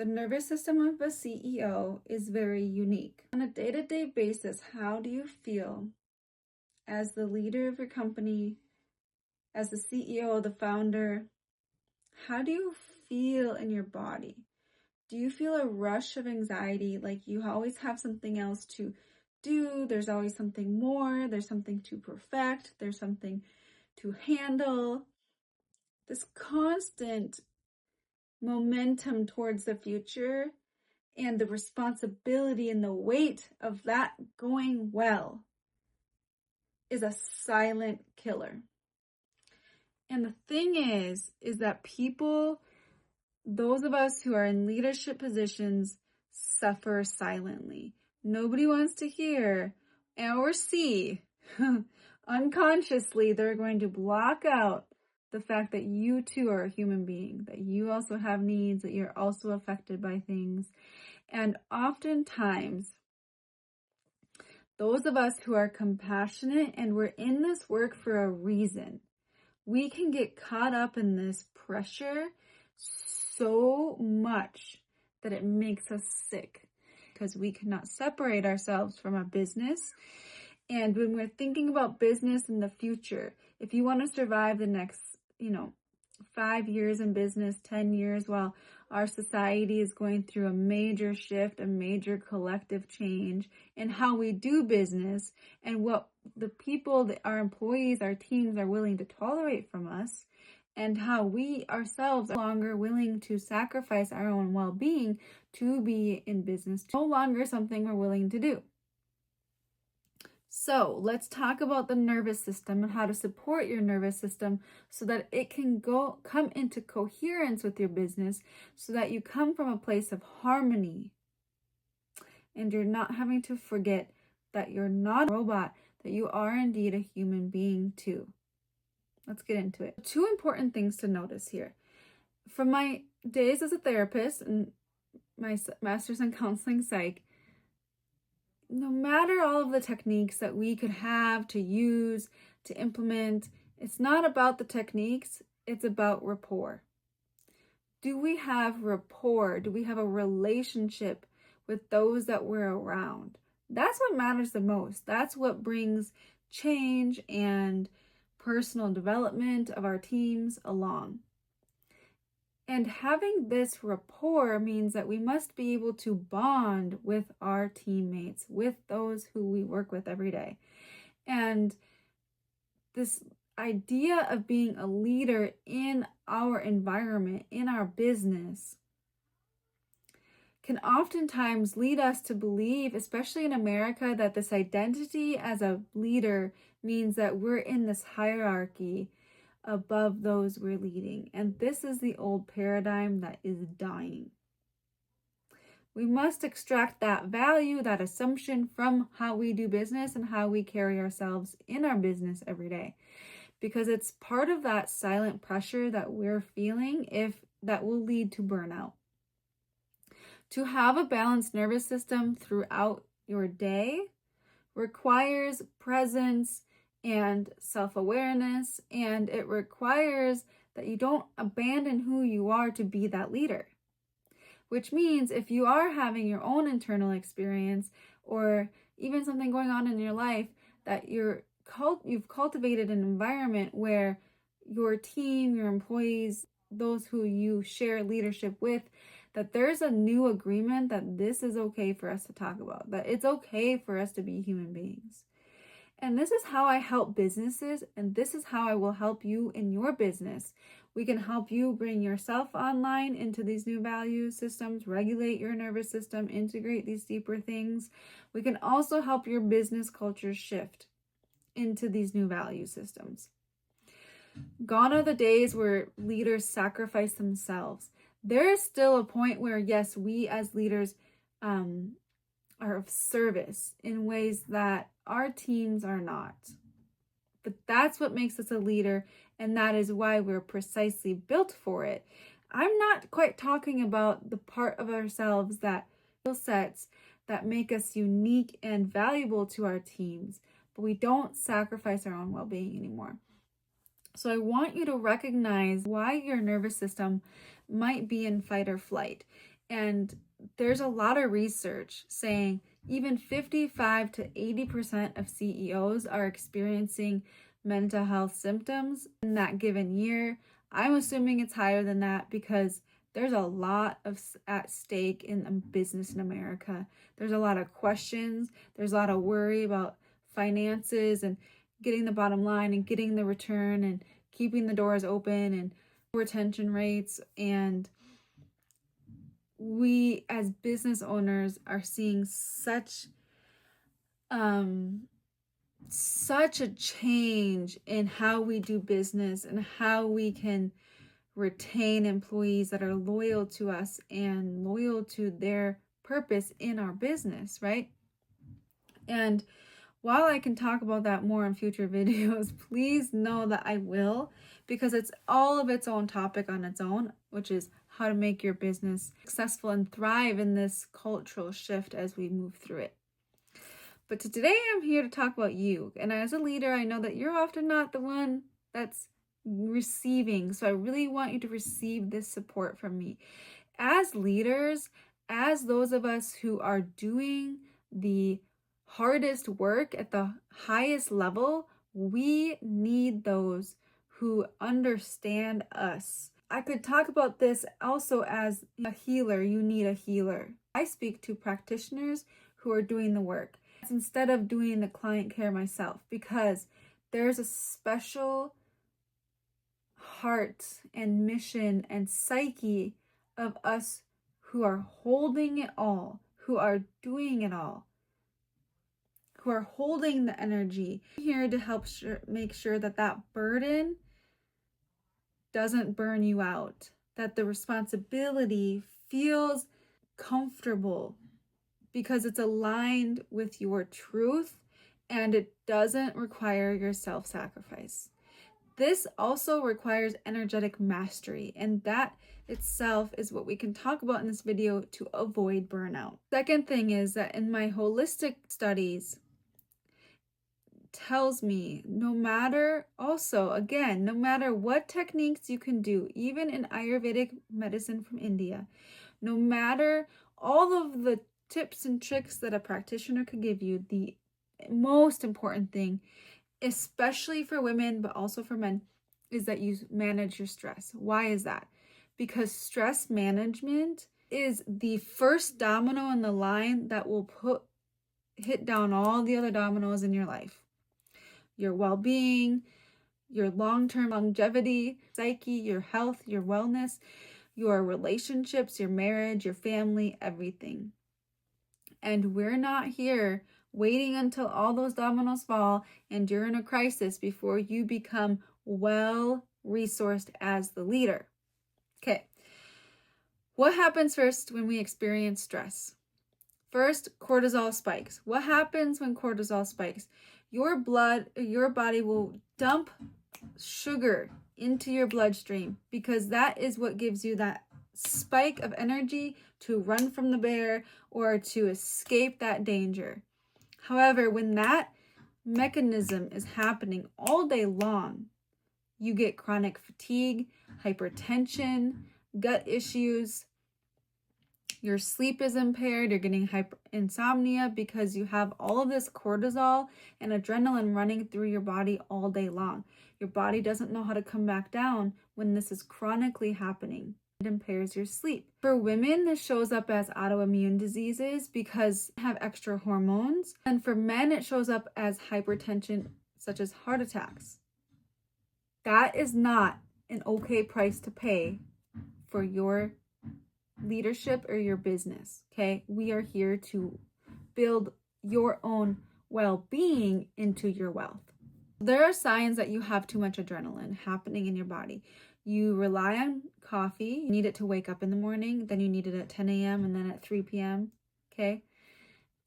The nervous system of a CEO is very unique. On a day-to-day basis, how do you feel as the leader of your company, as the CEO, the founder? How do you feel in your body? Do you feel a rush of anxiety, like you always have something else to do? There's always something more. There's something to perfect. There's something to handle. This constant momentum towards the future and the responsibility and the weight of that going well is a silent killer. And the thing is that people, those of us who are in leadership positions, suffer silently. Nobody wants to hear or see. Unconsciously, they're going to block out the fact that you too are a human being, that you also have needs, that you're also affected by things. And oftentimes, those of us who are compassionate and we're in this work for a reason, we can get caught up in this pressure so much that it makes us sick because we cannot separate ourselves from a business. And when we're thinking about business in the future, if you want to survive the next 5 years in business, 10 years, while our society is going through a major shift, a major collective change in how we do business and what the people, our employees, our teams are willing to tolerate from us, and how we ourselves are no longer willing to sacrifice our own well-being to be in business, no longer something we're willing to do. So let's talk about the nervous system and how to support your nervous system so that it can come into coherence with your business, so that you come from a place of harmony and you're not having to forget that you're not a robot, that you are indeed a human being too. Let's get into it. Two important things to notice here. From my days as a therapist and my master's in counseling psych, no matter all of the techniques that we could have to use, to implement, it's not about the techniques, it's about rapport. Do we have rapport? Do we have a relationship with those that we're around? That's what matters the most. That's what brings change and personal development of our teams along. And having this rapport means that we must be able to bond with our teammates, with those who we work with every day. And this idea of being a leader in our environment, in our business, can oftentimes lead us to believe, especially in America, that this identity as a leader means that we're in this hierarchy above those we're leading. And this is the old paradigm that is dying. We must extract that value, that assumption from how we do business and how we carry ourselves in our business every day. Because it's part of that silent pressure that we're feeling that will lead to burnout. To have a balanced nervous system throughout your day requires presence and self-awareness, and it requires that you don't abandon who you are to be that leader. Which means if you are having your own internal experience or even something going on in your life, that you've cultivated an environment where your team, your employees, those who you share leadership with, that there's a new agreement that this is okay for us to talk about, that it's okay for us to be human beings. And this is how I help businesses, and this is how I will help you in your business. We can help you bring yourself online into these new value systems, regulate your nervous system, integrate these deeper things. We can also help your business culture shift into these new value systems. Gone are the days where leaders sacrifice themselves. There is still a point where, yes, we as leaders are of service in ways that our teams are not. But that's what makes us a leader, and that is why we're precisely built for it. I'm not quite talking about the part of ourselves, that skill sets that make us unique and valuable to our teams, but we don't sacrifice our own well-being anymore. So I want you to recognize why your nervous system might be in fight or flight. And there's a lot of research saying even 55 to 80% of CEOs are experiencing mental health symptoms in that given year. I'm assuming it's higher than that because there's a lot at stake in business in America. There's a lot of questions. There's a lot of worry about finances and getting the bottom line and getting the return and keeping the doors open and retention rates. And we as business owners are seeing such a change in how we do business and how we can retain employees that are loyal to us and loyal to their purpose in our business, right? And while I can talk about that more in future videos, please know that I will, because it's all of its own topic on its own, which is how to make your business successful and thrive in this cultural shift as we move through it. But today I'm here to talk about you. And as a leader, I know that you're often not the one that's receiving. So I really want you to receive this support from me. As leaders, as those of us who are doing the hardest work at the highest level, we need those who understand us. I could talk about this also as a healer. You need a healer. I speak to practitioners who are doing the work instead of doing the client care myself, because there's a special heart and mission and psyche of us who are holding it all, who are doing it all, who are holding the energy. I'm here to help make sure that that burden doesn't burn you out, that the responsibility feels comfortable because it's aligned with your truth and it doesn't require your self-sacrifice. This also requires energetic mastery, and that itself is what we can talk about in this video to avoid burnout. Second thing is that in my holistic studies tells me no matter what techniques you can do, even in Ayurvedic medicine from India, no matter all of the tips and tricks that a practitioner could give you, the most important thing, especially for women, but also for men, is that you manage your stress. Why is that? Because stress management is the first domino in the line that will hit down all the other dominoes in your life. Your well-being, your long-term longevity, psyche, your health, your wellness, your relationships, your marriage, your family, everything. And we're not here waiting until all those dominoes fall and you're in a crisis before you become well-resourced as the leader. Okay. What happens first when we experience stress? First, cortisol spikes. What happens when cortisol spikes? Your body will dump sugar into your bloodstream because that is what gives you that spike of energy to run from the bear or to escape that danger. However, when that mechanism is happening all day long, you get chronic fatigue, hypertension, gut issues. Your sleep is impaired, you're getting insomnia because you have all of this cortisol and adrenaline running through your body all day long. Your body doesn't know how to come back down when this is chronically happening. It impairs your sleep. For women, this shows up as autoimmune diseases because they have extra hormones. And for men, it shows up as hypertension, such as heart attacks. That is not an okay price to pay for your leadership or your business, okay? We are here to build your own well-being into your wealth. There are signs that you have too much adrenaline happening in your body. You rely on coffee, you need it to wake up in the morning, then you need it at 10 a.m. and then at 3 p.m., okay?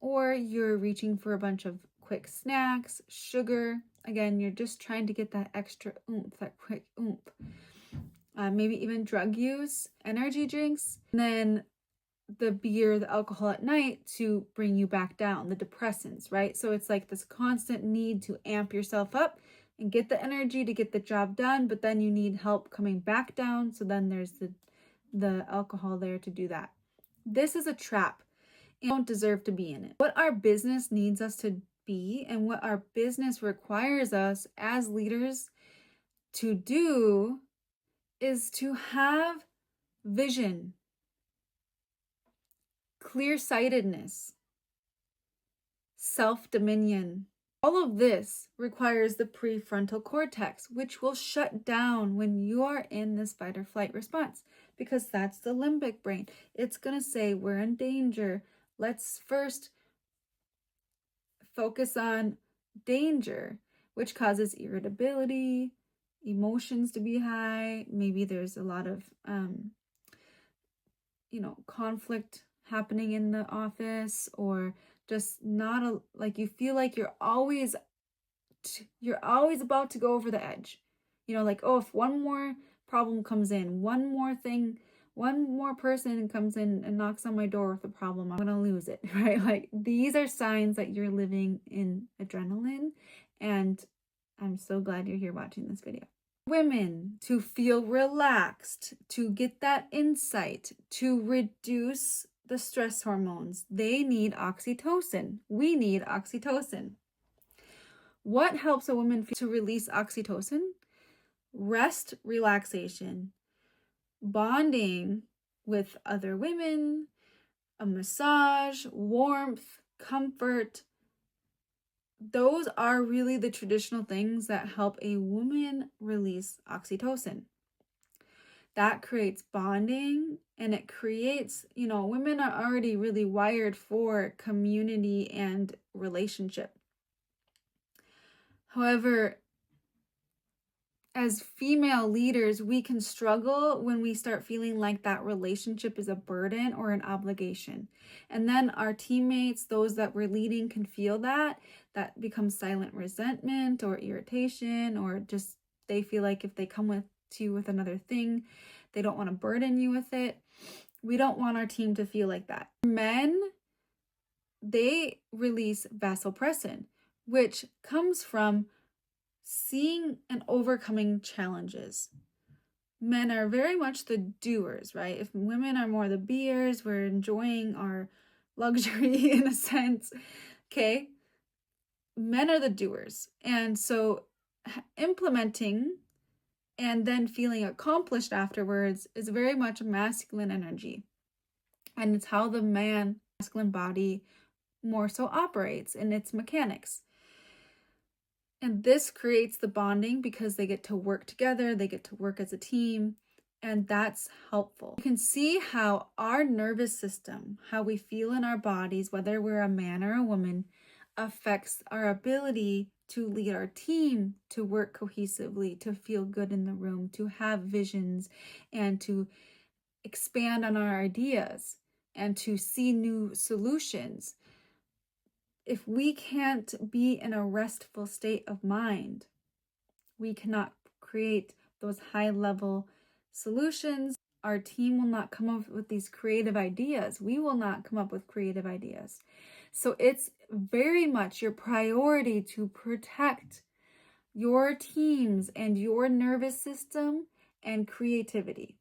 Or you're reaching for a bunch of quick snacks, sugar. Again, you're just trying to get that extra oomph, that quick oomph. Maybe even drug use, energy drinks, and then the beer, the alcohol at night to bring you back down, the depressants, right? So it's like this constant need to amp yourself up and get the energy to get the job done, but then you need help coming back down. So then there's the alcohol there to do that. This is a trap. And we don't deserve to be in it. What our business needs us to be and what our business requires us as leaders to do is to have vision, clear-sightedness, self-dominion. All of this requires the prefrontal cortex, which will shut down when you are in this fight or flight response, because that's the limbic brain. It's going to say, we're in danger. Let's first focus on danger, which causes irritability, emotions to be high. Maybe there's a lot of, conflict happening in the office, or just not like you feel like you're always about to go over the edge. Like, oh, if one more problem comes in, one more person comes in and knocks on my door with a problem, I'm gonna lose it, right? Like, these are signs that you're living in adrenaline, and I'm so glad you're here watching this video. Women, to feel relaxed, to get that insight, to reduce the stress hormones, they need oxytocin. We need oxytocin. What helps a woman to release oxytocin? Rest, relaxation, bonding with other women, a massage, warmth, comfort. Those are really the traditional things that help a woman release oxytocin. That creates bonding, and it creates, women are already really wired for community and relationship. However, as female leaders, we can struggle when we start feeling like that relationship is a burden or an obligation. And then our teammates, those that we're leading, can feel that becomes silent resentment or irritation, or just they feel like if they come to you with another thing, they don't want to burden you with it. We don't want our team to feel like that. Men, they release vasopressin, which comes from seeing and overcoming challenges. Men are very much the doers, right? If women are more the beers, we're enjoying our luxury in a sense, okay? Men are the doers. And so implementing and then feeling accomplished afterwards is very much masculine energy. And it's how the masculine body more so operates in its mechanics. And this creates the bonding because they get to work together, they get to work as a team, and that's helpful. You can see how our nervous system, how we feel in our bodies, whether we're a man or a woman, affects our ability to lead our team, to work cohesively, to feel good in the room, to have visions, and to expand on our ideas, and to see new solutions. If we can't be in a restful state of mind, we cannot create those high-level solutions. Our team will not come up with these creative ideas. We will not come up with creative ideas. So it's very much your priority to protect your teams and your nervous system and creativity.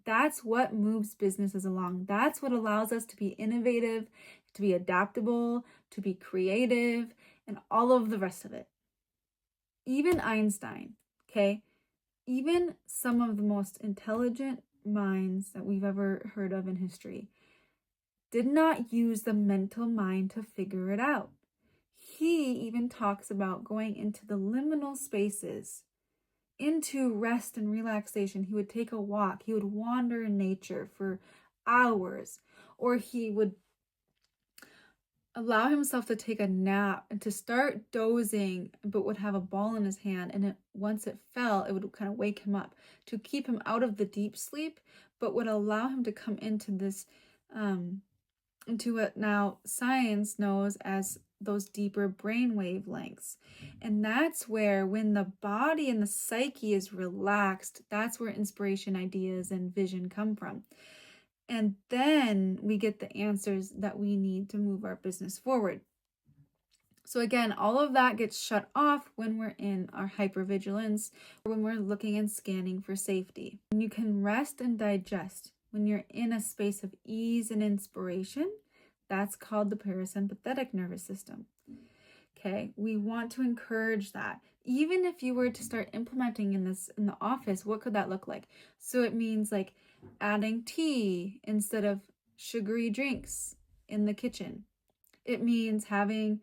That's what moves businesses along. That's what allows us to be innovative, to be adaptable, to be creative, and all of the rest of it. Even Einstein, okay? Even some of the most intelligent minds that we've ever heard of in history did not use the mental mind to figure it out. He even talks about going into the liminal spaces, into rest and relaxation. He would take a walk. He would wander in nature for hours, or he would allow himself to take a nap and to start dozing, but would have a ball in his hand, and once it fell, it would kind of wake him up to keep him out of the deep sleep, but would allow him to come into this into what now science knows as those deeper brain wavelengths. And that's where, when the body and the psyche is relaxed, that's where inspiration, ideas, and vision come from. And then we get the answers that we need to move our business forward. So again, all of that gets shut off when we're in our hypervigilance, or when we're looking and scanning for safety. And you can rest and digest when you're in a space of ease and inspiration, that's called the parasympathetic nervous system. Okay, we want to encourage that. Even if you were to start implementing in the office, what could that look like? So it means like adding tea instead of sugary drinks in the kitchen. It means having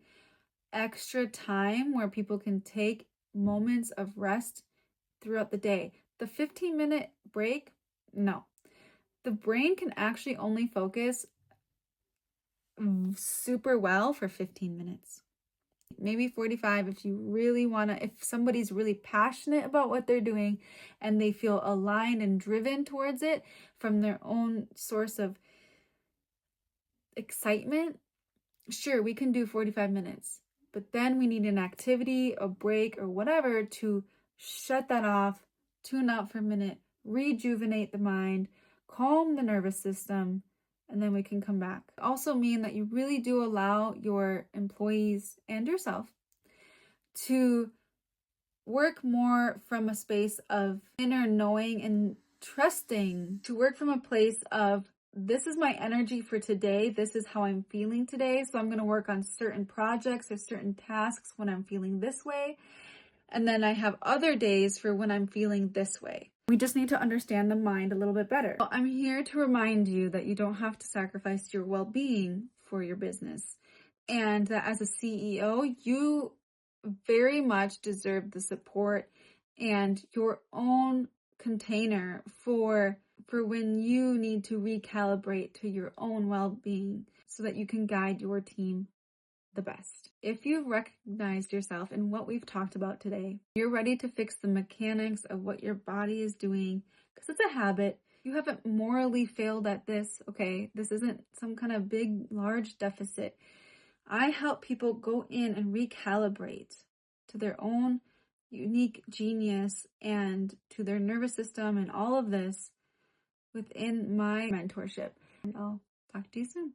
extra time where people can take moments of rest throughout the day. The 15-minute break, no. The brain can actually only focus super well for 15 minutes. Maybe 45 if you really want to, if somebody's really passionate about what they're doing and they feel aligned and driven towards it from their own source of excitement, sure, we can do 45 minutes. But then we need an activity, a break, or whatever to shut that off, tune out for a minute, rejuvenate the mind, calm the nervous system, and then we can come back. Also mean that you really do allow your employees and yourself to work more from a space of inner knowing and trusting, to work from a place of, this is my energy for today. This is how I'm feeling today. So I'm going to work on certain projects or certain tasks when I'm feeling this way. And then I have other days for when I'm feeling this way. We just need to understand the mind a little bit better. Well, I'm here to remind you that you don't have to sacrifice your well-being for your business. And that as a CEO, you very much deserve the support and your own container for when you need to recalibrate to your own well-being so that you can guide your team the best. If you've recognized yourself in what we've talked about today, you're ready to fix the mechanics of what your body is doing, because it's a habit. You haven't morally failed at this, okay? This isn't some kind of big, large deficit. I help people go in and recalibrate to their own unique genius and to their nervous system and all of this within my mentorship. And I'll talk to you soon.